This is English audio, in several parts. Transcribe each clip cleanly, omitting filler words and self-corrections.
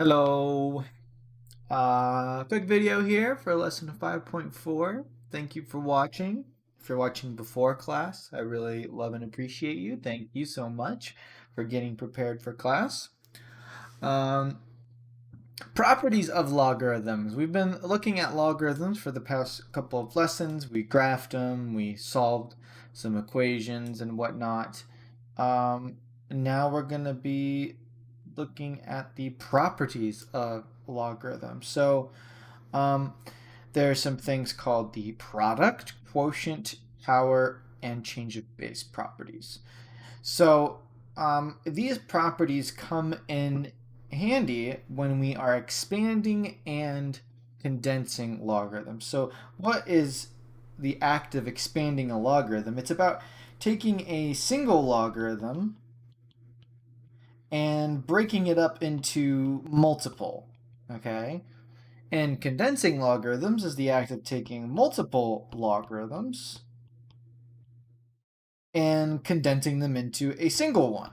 Hello. Quick video here for lesson 5.4. Thank you for watching. If you're watching before class, I really love and appreciate you. Thank you so much for getting prepared for class. Um, Properties of logarithms. We've been looking at logarithms for the past couple of lessons. We graphed them, we solved some equations and whatnot. Now we're going to be looking at the properties of logarithms. So um, there are some things called the product, quotient, power, and change of base properties. So these properties come in handy when we are expanding and condensing logarithms. So what is the act of expanding a logarithm? It's about taking a single logarithm and breaking it up into multiple, okay? And condensing logarithms is the act of taking multiple logarithms and condensing them into a single one.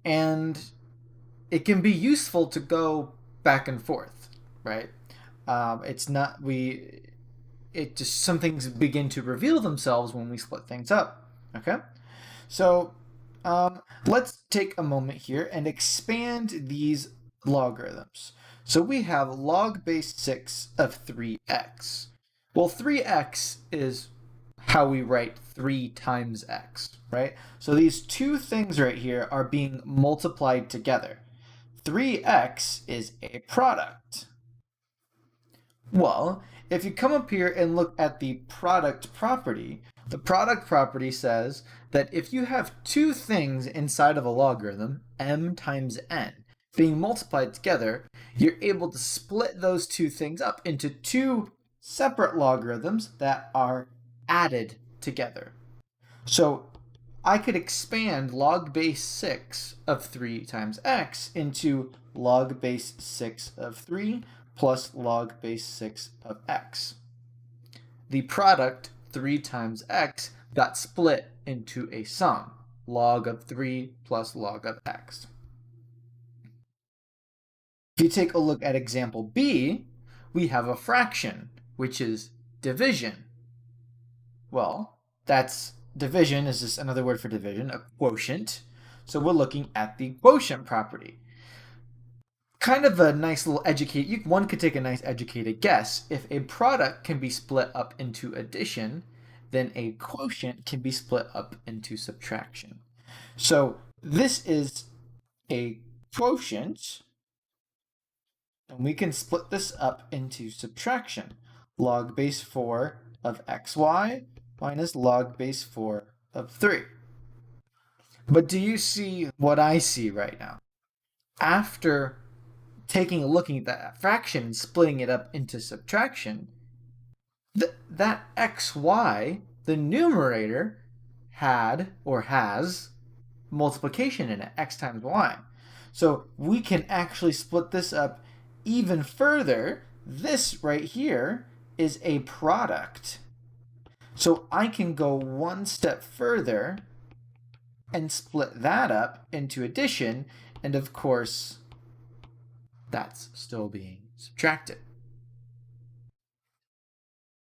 And it can be useful to go back and forth, right? It's not we. It just some things begin to reveal themselves when we split things up. Okay, so let's take a moment here and expand these logarithms. So we have log base 6 of 3x. Well, 3x is how we write 3 times x, right? So these two things right here are being multiplied together. 3x is a product. Well, if you come up here and look at the product property, the product property says that if you have two things inside of a logarithm, m times n, being multiplied together, you're able to split those two things up into two separate logarithms that are added together. So I could expand log base 6 of 3 times x into log base 6 of 3 plus log base 6 of x. The product, 3 times x, got split into a sum, log of 3 plus log of x. If you take a look at example B, we have a fraction, which is division. Well, division is just another word for division, a quotient. So we're looking at the quotient property. Kind of a nice little one could take a nice educated guess. If a product can be split up into addition, then a quotient can be split up into subtraction. So this is a quotient, and we can split this up into subtraction. Log base 4 of xy minus log base 4 of 3. But do you see what I see right now? After taking a look at that fraction and splitting it up into subtraction, that xy, the numerator, had or has multiplication in it, x times y. So we can actually split this up even further. This right here is a product. So I can go one step further and split that up into addition, and of course, that's still being subtracted.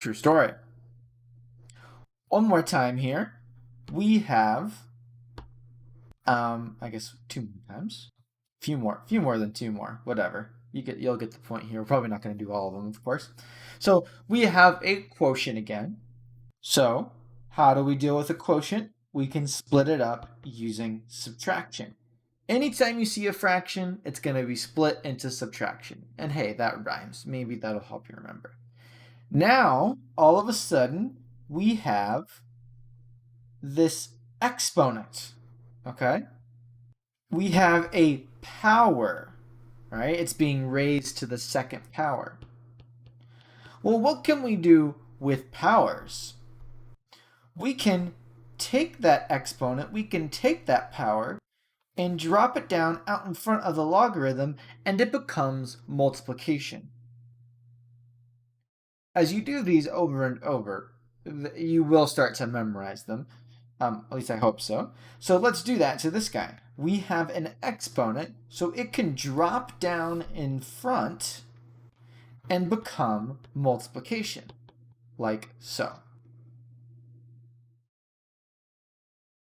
True story. One more time here. We have, I guess 2 more times. Few more than 2 more, whatever. You'll get the point here. We're probably not going to do all of them, of course. So we have a quotient again. So how do we deal with a quotient? We can split it up using subtraction. Anytime you see a fraction, it's going to be split into subtraction. And hey, that rhymes. Maybe that'll help you remember. Now, all of a sudden, we have this exponent, okay? We have a power, right? It's being raised to the second power. Well, what can we do with powers? We can take that exponent, we can take that power, and drop it down out in front of the logarithm, and it becomes multiplication. As you do these over and over, you will start to memorize them. At least I hope so. So let's do that to this guy. we have an exponent, so it can drop down in front and become multiplication, like so.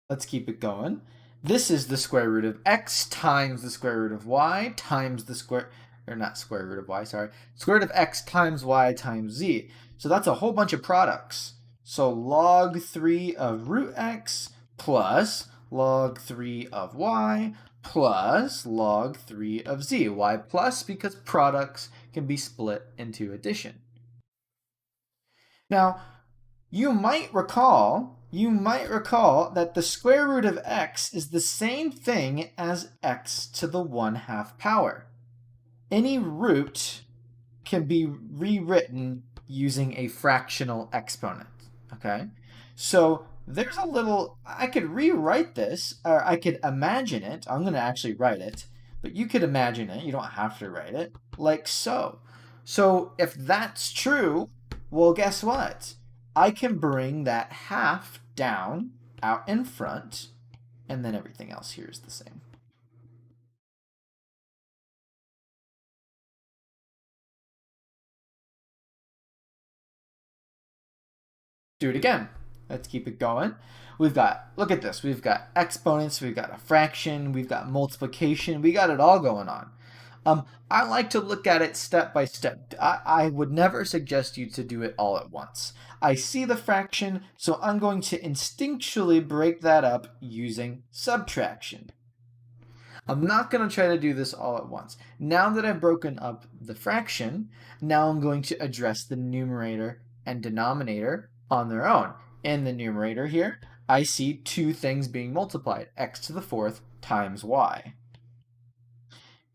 Let's keep it going. This is the square root of x times the square root of y times the square, or not square root of y, sorry, square root of x times y times z. So that's a whole bunch of products. So log 3 of root x plus log 3 of y plus log 3 of z. Why plus? Because products can be split into addition. Now, you might recall that the square root of x is the same thing as x to the 1/2 power. Any root can be rewritten using a fractional exponent, okay? So there's a little, I could rewrite this, or I could imagine it. I'm going to actually write it, but you could imagine it. You don't have to write it, like so. So if that's true, well, guess what? I can bring that half down out in front, and then everything else here is the same. Do it again. Let's keep it going. We've got, look at this, we've got exponents, we've got a fraction, we've got multiplication, we got it all going on. I like to look at it step by step. I would never suggest you to do it all at once. I see the fraction, so I'm going to instinctually break that up using subtraction. I'm not going to try to do this all at once. Now that I've broken up the fraction, now I'm going to address the numerator and denominator on their own. In the numerator here, I see two things being multiplied, x to the 4th times y.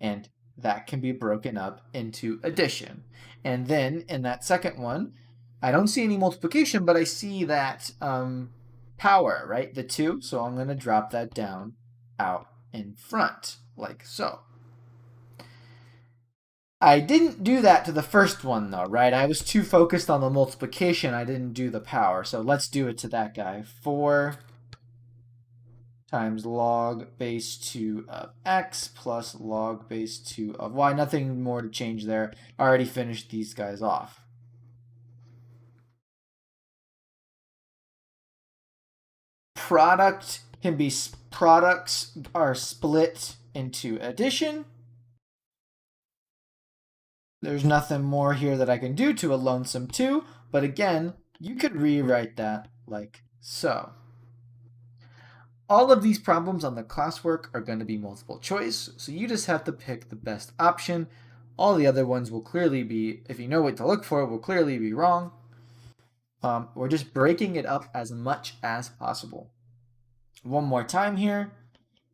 And that can be broken up into addition. And then in that second one, I don't see any multiplication, but I see that power, right? The 2, so I'm going to drop that down out in front, like so. I didn't do that to the first one, though, right? I was too focused on the multiplication. I didn't do the power. So let's do it to that guy. 4 times log base 2 of x plus log base 2 of y. Nothing more to change there. I already finished these guys off. Products are split into addition. There's nothing more here that I can do to a lonesome 2, but again, you could rewrite that like so. All of these problems on the classwork are going to be multiple choice, so you just have to pick the best option. All the other ones will clearly be, if you know what to look for, will clearly be wrong. We're just breaking it up as much as possible. One more time here.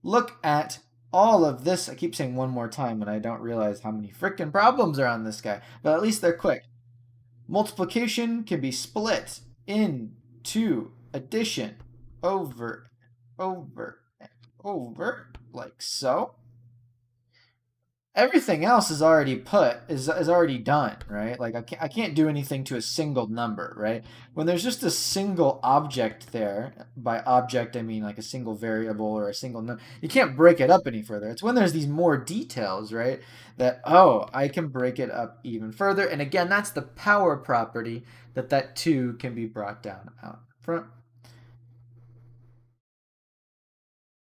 Look at all of this. I keep saying one more time, and I don't realize how many freaking problems are on this guy, but at least they're quick. Multiplication can be split into addition over, over, and over, like so. Everything else is already is already done, right? Like I can't do anything to a single number, right? When there's just a single object there, by object I mean like a single variable or a single number, you can't break it up any further. It's when there's these more details, right? That, oh, I can break it up even further. And again, that's the power property that 2 can be brought down out front.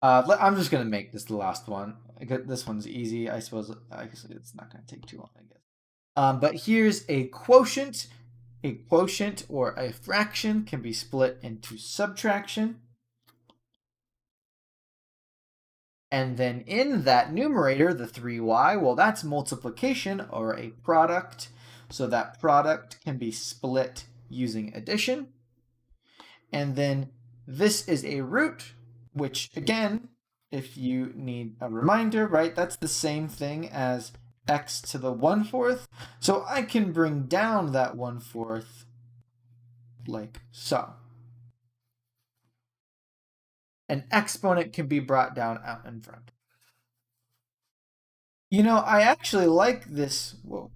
I'm just gonna make this the last one. This one's easy. I suppose it's not gonna take too long, I guess. But here's a quotient. A quotient or a fraction can be split into subtraction. And then in that numerator, the 3y, well, that's multiplication or a product. So that product can be split using addition. And then this is a root, which again, if you need a reminder, right, that's the same thing as x to the 1/4. So I can bring down that 1/4 like so. An exponent can be brought down out in front. You know, I actually like this. Whoa.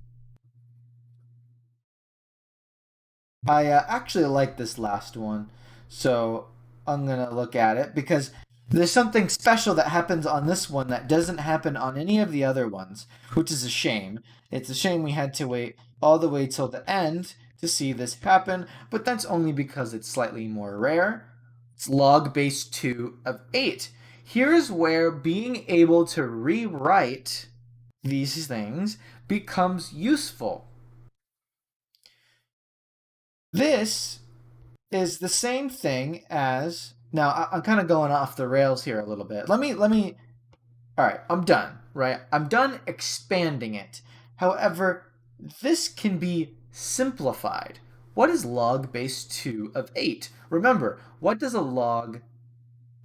I actually like this last one. So I'm going to look at it because There's something special that happens on this one that doesn't happen on any of the other ones, which is a shame. It's a shame we had to wait all the way till the end to see this happen, but that's only because it's slightly more rare. It's log base 2 of 8. Here's where being able to rewrite these things becomes useful. This is the same thing as, now I'm kind of going off the rails here a little bit. Let me all right, I'm done, right? I'm done expanding it. However, this can be simplified. What is log base 2 of 8? Remember, what does a log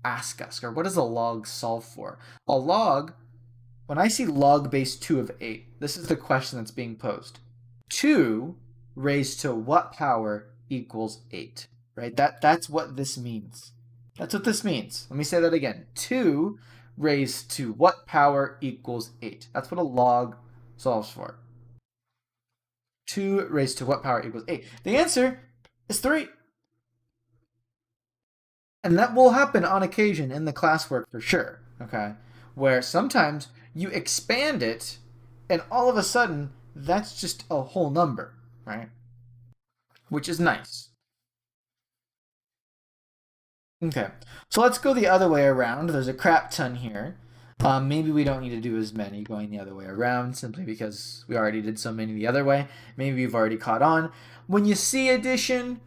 ask us, or what does a log solve for? A log, when I see log base 2 of 8, this is the question that's being posed. 2 raised to what power equals 8? Right? That's what this means. That's what this means. Let me say that again. 2 raised to what power equals 8? That's what a log solves for. 2 raised to what power equals 8? The answer is 3. And that will happen on occasion in the classwork for sure, okay? Where sometimes you expand it and all of a sudden that's just a whole number, right? Which is nice. Okay, so let's go the other way around. There's a crap ton here. Maybe we don't need to do as many going the other way around simply because we already did so many the other way. Maybe you've already caught on. When you see addition,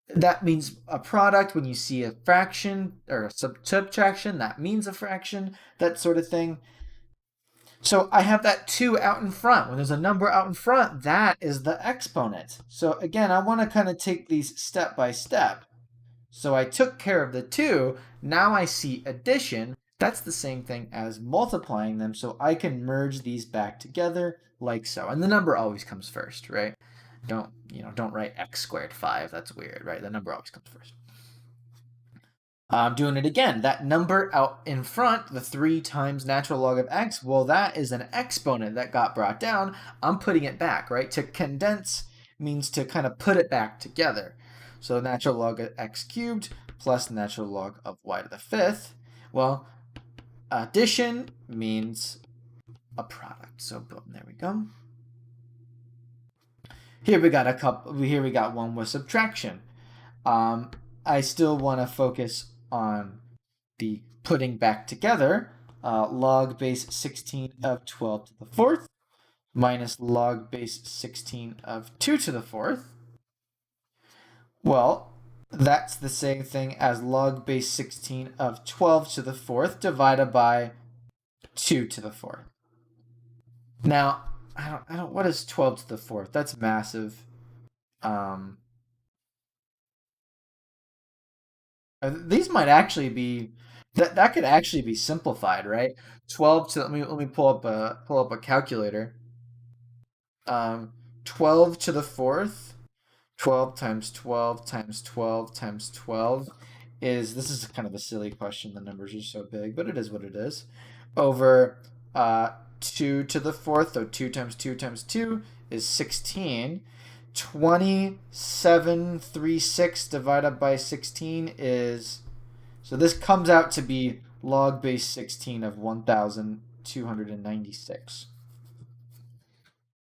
that means a product. When you see a fraction or a subtraction, that means a fraction, that sort of thing. So I have that 2 out in front. When there's a number out in front, that is the exponent. So again, I want to kind of take these step by step. So I took care of the 2. Now I see addition. That's the same thing as multiplying them. So I can merge these back together like so. And the number always comes first, right? Don't write x squared 5. That's weird, right? The number always comes first. I'm doing it again. That number out in front, the 3 times natural log of x, well, that is an exponent that got brought down. I'm putting it back, right? To condense means to kind of put it back together. So natural log of x cubed plus natural log of y to the 5th. Well, addition means a product. So boom, there we go. Here we got a couple. Here we got one with subtraction. I still want to focus on the putting back together. Log base 16 of 12 to the 4th minus log base 16 of 2 to the 4th. Well, that's the same thing as log base 16 of 12 to the 4th divided by 2 to the 4th. Now, I don't, what is 12 to the 4th? That's massive. These might actually be, that could actually be simplified, right? 12 to, let me pull up a calculator. 12 to the 4th, 12 times 12 times 12 times 12 this is kind of a silly question. The numbers are so big, but it is what it is. Over 2 to the 4th, so 2 times 2 times 2 is 16. 2736 divided by 16 is, so this comes out to be log base 16 of 1296.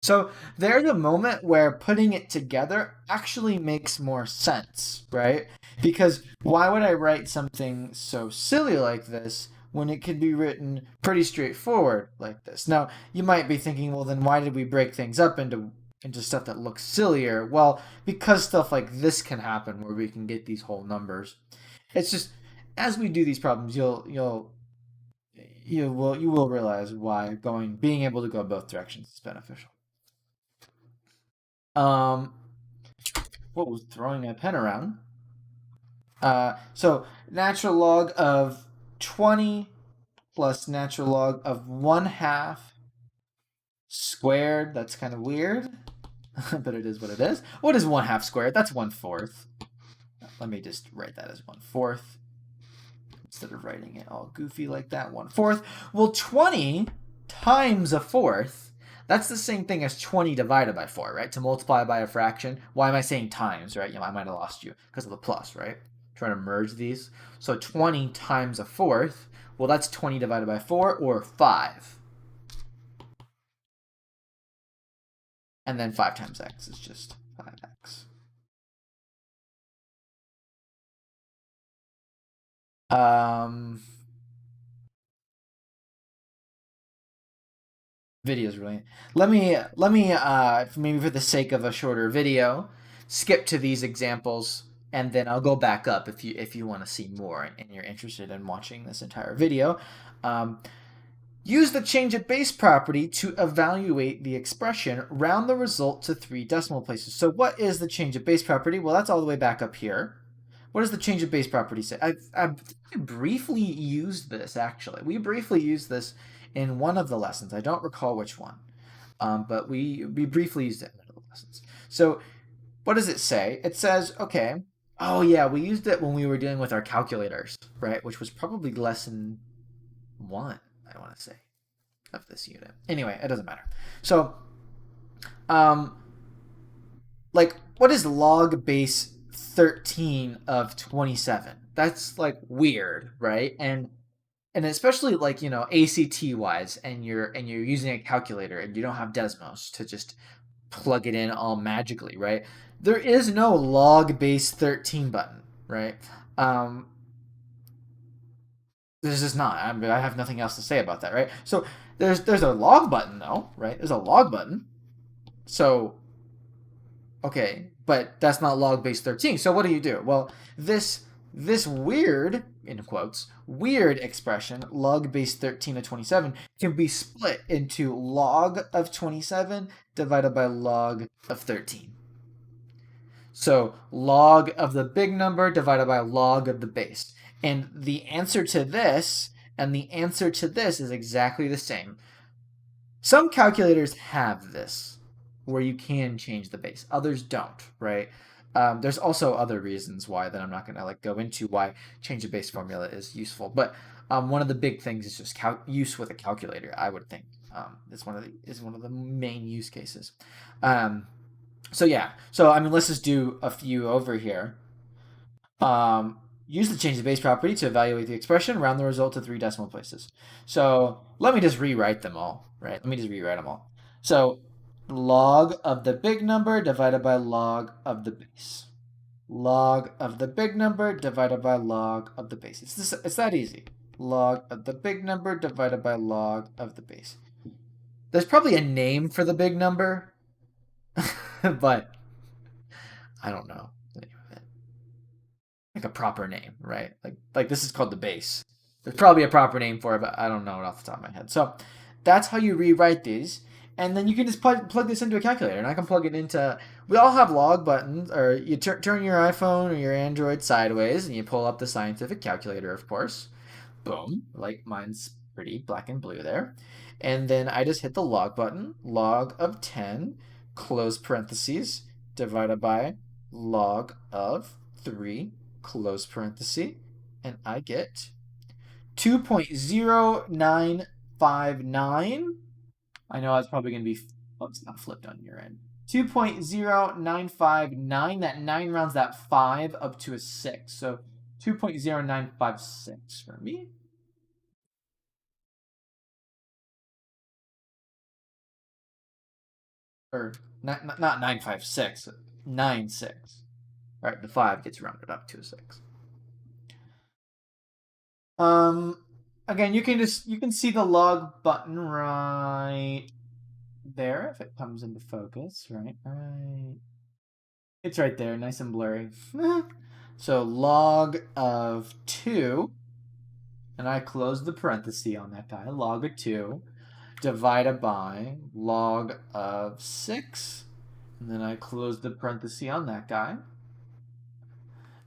So there's a moment where putting it together actually makes more sense, right? Because why would I write something so silly like this when it could be written pretty straightforward like this? Now, you might be thinking, well, then why did we break things up into stuff that looks sillier? Well, because stuff like this can happen where we can get these whole numbers. It's just, as we do these problems, you will realize why being able to go both directions is beneficial. What was throwing my pen around? So natural log of 20 plus natural log of 1/2 squared. That's kind of weird, but it is what it is. What is 1/2 squared? That's 1/4. Let me just write that as 1/4 instead of writing it all goofy like that. 1/4. Well, 20 times a fourth. That's the same thing as 20 divided by 4, right? To multiply by a fraction. Why am I saying times, right? I might have lost you because of the plus, right? trying to merge these. So 20 times a fourth, well, that's 20 divided by 4, or 5. And then 5 times x is just 5x. Video's really. Let me maybe for the sake of a shorter video, skip to these examples, and then I'll go back up if you want to see more and you're interested in watching this entire video. Um, Use the change of base property to evaluate the expression, round the result to 3 decimal places. So what is the change of base property? Well, that's all the way back up here. What does the change of base property say? I briefly used this, actually. We briefly used this in one of the lessons. I don't recall which one, but we briefly used it in one of the lessons. So what does it say? It says, okay, oh yeah, we used it when we were dealing with our calculators, right? Which was probably lesson 1, I want to say, of this unit. Anyway, it doesn't matter. So, um, like, what is log base 13 of 27? That's like weird, right? And especially like, ACT wise, and you're using a calculator and you don't have Desmos to just plug it in all magically, right? There is no log base 13 button, right? Um, there's just not. I have nothing else to say about that, right? So there's a log button though, right? There's a log button. So okay, but that's not log base 13. So what do? Well, this weird, in quotes, weird expression, log base 13 of 27, can be split into log of 27 divided by log of 13. So log of the big number divided by log of the base. And the answer to this and the answer to this is exactly the same. Some calculators have this, where you can change the base. Others don't, right? There's also other reasons why that I'm not going to go into why change the base formula is useful. But one of the big things is just use with a calculator. I would think is one of the main use cases. So yeah. So I mean, let's just do a few over here. Use the change the base property to evaluate the expression, round the result to 3 decimal places. So let me just rewrite them all, right? Let me just rewrite them all. So log of the big number divided by log of the base. Log of the big number divided by log of the base. It's that easy. Log of the big number divided by log of the base. There's probably a name for the big number, but I don't know. Like a proper name, right? Like this is called the base. There's probably a proper name for it, but I don't know it off the top of my head. So that's how you rewrite these. And then you can just plug this into a calculator, and I can plug it into. We all have log buttons, or you turn your iPhone or your Android sideways, and you pull up the scientific calculator, of course. Boom, like mine's pretty black and blue there. And then I just hit the log button, log of 10, close parentheses, divided by log of 3, close parenthesis, and I get 2.0959. I know that's probably going to be, oh, it's not flipped on your end. 2.0959. That 9 rounds that 5 up to a 6. So 2.0956 for me. Or not 956, 96. All right, the 5 gets rounded up to a 6. Again, you can see the log button right there if it comes into focus, right? Right. It's right there, nice and blurry. So log of 2, and I close the parenthesis on that guy, log of 2, divided by log of 6, and then I close the parenthesis on that guy,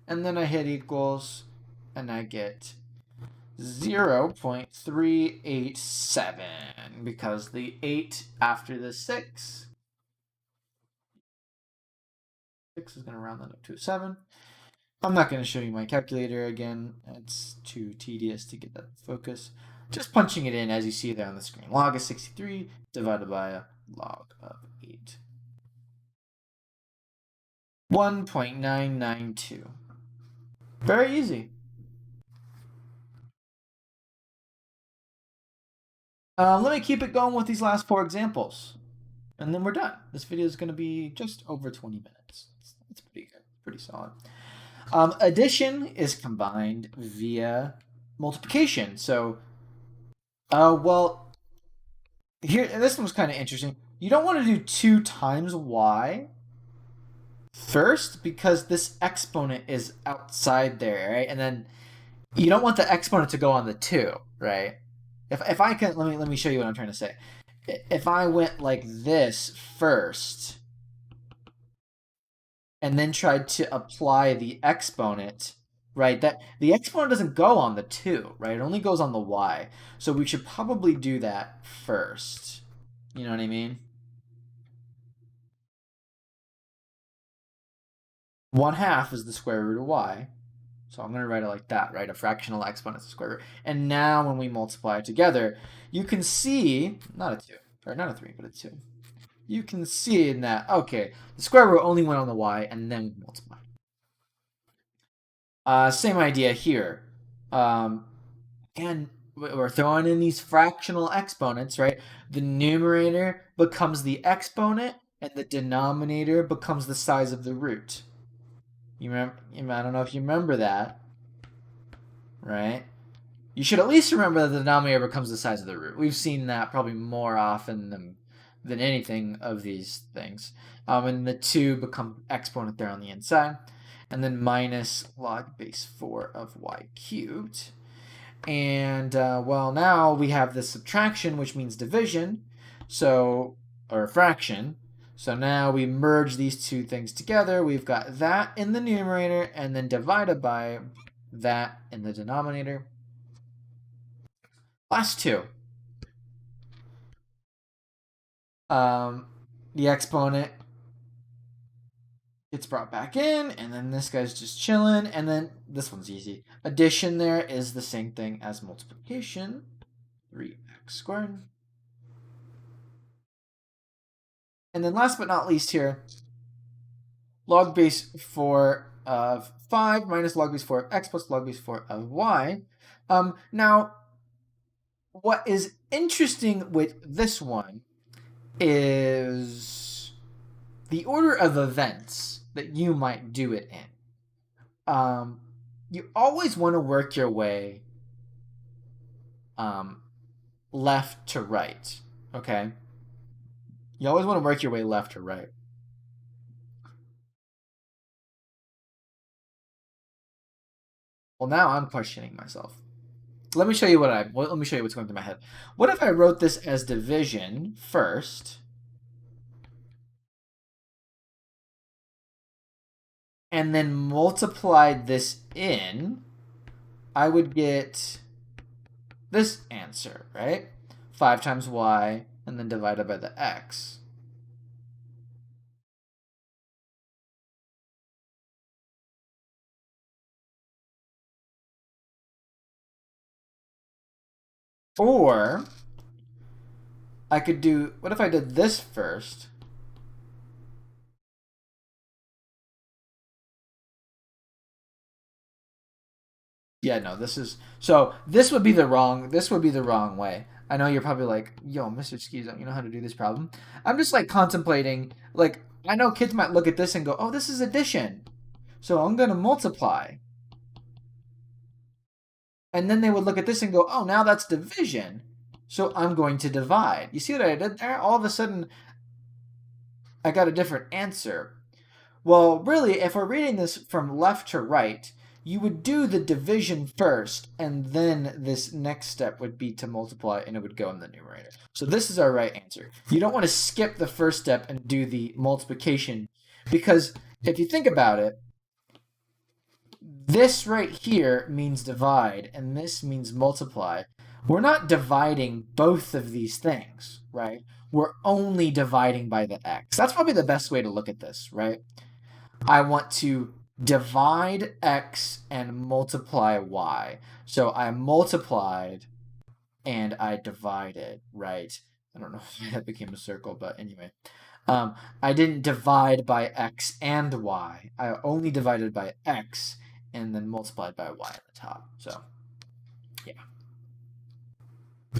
and then I hit equals, and I get 0.387 because the 8 after the 6 is going to round that up to a 7. I'm not going to show you my calculator again. It's too tedious to get that focus. Just punching it in as you see there on the screen. Log of 63 divided by a log of 8. 1.992. Very easy. Let me keep it going with these last four examples, and then we're done. This video is going to be just over 20 minutes. It's pretty good, pretty solid. Addition is combined via multiplication. So, well, here this one was kind of interesting. You don't want to do 2 times y first because this exponent is outside there, right? And then you don't want the exponent to go on the 2, right? If I can let me show you what I'm trying to say. If I went like this first and then tried to apply the exponent, right? That the exponent doesn't go on the 2, right? It only goes on the y. So we should probably do that first. You know what I mean? 1/2 is the square root of y. So I'm going to write it like that, right? A fractional exponent is the square root. And now when we multiply it together, you can see, not a 2, or not a 3, but a 2. You can see in that, okay, the square root only went on the y, and then we multiply. Same idea here. And we're throwing in these fractional exponents, right? The numerator becomes the exponent, and the denominator becomes the size of the root. You remember? I don't know if you remember that, right? You should at least remember that the denominator becomes the size of the root. We've seen that probably more often than anything of these things. And the 2 become exponent there on the inside. And then minus log base 4 of y cubed. And, well, now we have this subtraction, which means division, so, or fraction. So now we merge these two things together. We've got that in the numerator and then divided by that in the denominator. Last two. The exponent gets brought back in, and then this guy's just chilling, and then this one's easy. Addition there is the same thing as multiplication. 3x squared. And then last but not least here, log base 4 of 5 minus log base 4 of x plus log base 4 of y. Now, what is interesting with this one is the order of events that you might do it in. You always want to work your way left to right, okay? You always want to work your way left to right. Well, now I'm questioning myself. Let me show you let me show you what's going through my head. What if I wrote this as division first, and then multiplied this in? I would get this answer, right? 5 times y, and then divided by the x. Or I could do, what if I did this first? Yeah, no, this is, so this would be the wrong way. I know you're probably like, yo, Mr. Skis, don't you know how to do this problem? I'm just like contemplating, like, I know kids might look at this and go, oh, this is addition. So I'm going to multiply. And then they would look at this and go, oh, now that's division. So I'm going to divide. You see what I did there? All of a sudden, I got a different answer. Well, really, if we're reading this from left to right, you would do the division first, and then this next step would be to multiply, and it would go in the numerator. So this is our right answer. You don't want to skip the first step and do the multiplication, because if you think about it, this right here means divide, and this means multiply. We're not dividing both of these things, right? We're only dividing by the x. That's probably the best way to look at this, right? I want to divide x and multiply y. So I multiplied and I divided, right? I don't know if that became a circle, but anyway. I didn't divide by x and y. I only divided by x and then multiplied by y at the top. So yeah.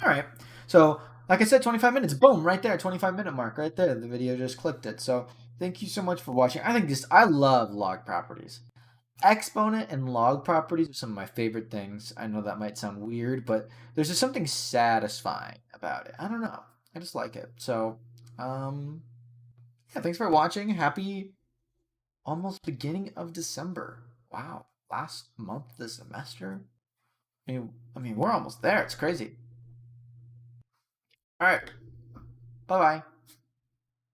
All right. So like I said, 25 minutes. Boom, right there, 25-minute mark right there. The video just clipped it. So thank you so much for watching. I love log properties. Exponent and log properties are some of my favorite things. I know that might sound weird, but there's just something satisfying about it. I don't know. I just like it. So, yeah, thanks for watching. Happy almost beginning of December. Wow, last month of the semester. I mean, we're almost there. It's crazy. All right. Bye bye.